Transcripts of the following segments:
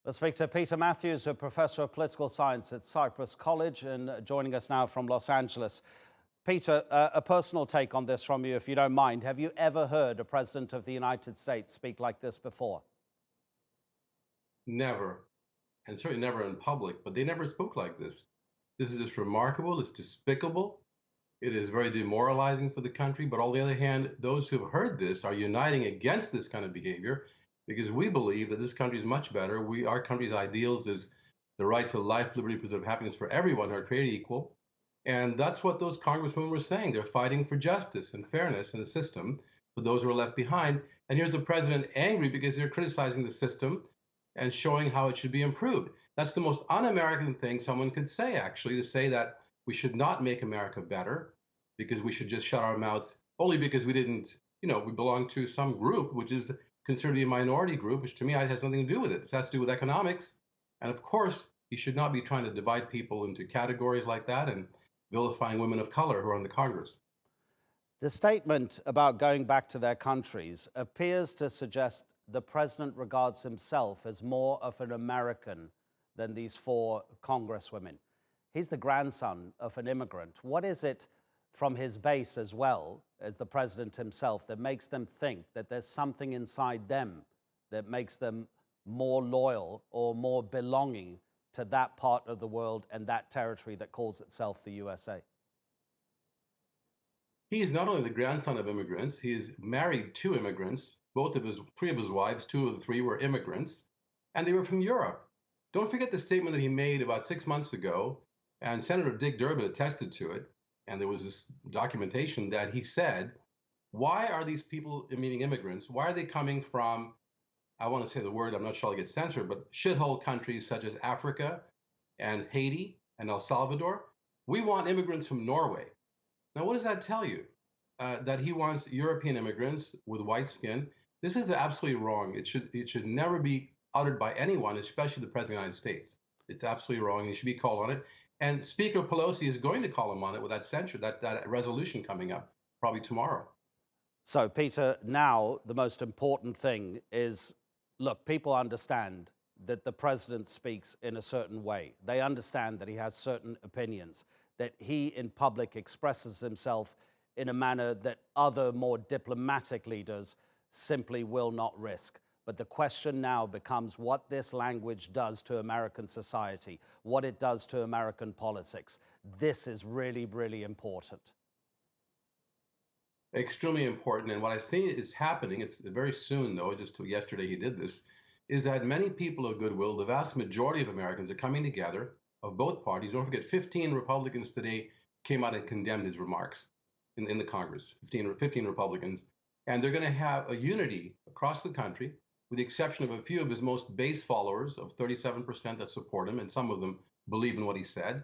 Let's speak to Peter Mathews, a professor of political science at Cyprus College, and joining us now from Los Angeles. Peter, a personal take on this from you, if you don't mind. Have you ever heard a president of the United States speak like this before? Never, and certainly never in public, but they never spoke like this. This is just remarkable. It's despicable. It is very demoralizing for the country. But on the other hand, those who have heard this are uniting against this kind of behavior because we believe that this country is much better. Our country's ideals is the right to life, liberty, pursuit of happiness for everyone who are created equal. And that's what those congresswomen were saying. They're fighting for justice and fairness in the system for those who are left behind. And here's the president angry because they're criticizing the system and showing how it should be improved. That's the most un-American thing someone could say, actually, to say that we should not make America better because we should just shut our mouths only because we didn't, we belong to some group, which is considered to be a minority group, which to me has nothing to do with it. It has to do with economics. And of course, you should not be trying to divide people into categories like that and vilifying women of color who are in the Congress. The statement about going back to their countries appears to suggest the president regards himself as more of an American than these four congresswomen. He's the grandson of an immigrant. What is it from his base as well as the president himself that makes them think that there's something inside them that makes them more loyal or more belonging to that part of the world and that territory that calls itself the USA? He's not only the grandson of immigrants, he is married to immigrants. Three of his wives, two of the three were immigrants, and they were from Europe. Don't forget the statement that he made about 6 months ago, and Senator Dick Durbin attested to it, and there was this documentation that he said, why are these people, meaning immigrants, why are they coming from, I want to say the word, I'm not sure I'll get censored, but shithole countries such as Africa and Haiti and El Salvador? We want immigrants from Norway. Now, what does that tell you? That he wants European immigrants with white skin. This is absolutely wrong. It should never be uttered by anyone, especially the President of the United States. It's absolutely wrong. He should be called on it. And Speaker Pelosi is going to call him on it with that censure, that resolution coming up probably tomorrow. So, Peter, now the most important thing is, look, people understand that the president speaks in a certain way. They understand that he has certain opinions, that he in public expresses himself in a manner that other more diplomatic leaders simply will not risk. But the question now becomes what this language does to American society, what it does to American politics. This is really, really important. Extremely important. And what I see is happening, it's very soon though, just till yesterday he did this, is that many people of goodwill, the vast majority of Americans are coming together of both parties. Don't forget, 15 Republicans today came out and condemned his remarks in the Congress, 15 Republicans. And they're going to have a unity across the country, with the exception of a few of his most base followers of 37% that support him, and some of them believe in what he said.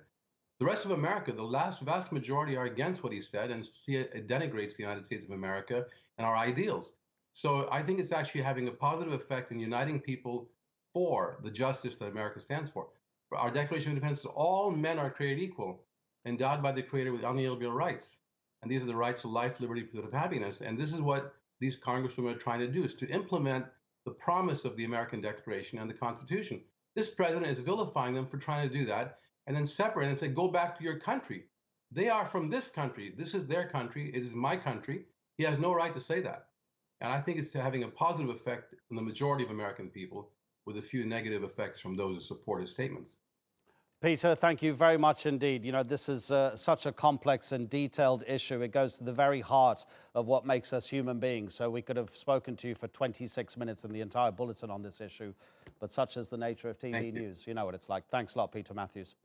The rest of America, the vast majority are against what he said and see it denigrates the United States of America and our ideals. So I think it's actually having a positive effect in uniting people for the justice that America stands for. Our Declaration of Independence, all men are created equal, endowed by the Creator with unalienable rights. And these are the rights to life, liberty, pursuit of happiness. And this is what these congresswomen are trying to do, is to implement the promise of the American Declaration and the Constitution. This president is vilifying them for trying to do that, and then separate and say, go back to your country. They are from this country. This is their country. It is my country. He has no right to say that. And I think it's having a positive effect on the majority of American people, with a few negative effects from those who support his statements. Peter, thank you very much indeed. This is such a complex and detailed issue. It goes to the very heart of what makes us human beings. So we could have spoken to you for 26 minutes in the entire bulletin on this issue, but such is the nature of TV news. You know what it's like. Thanks a lot, Peter Mathews.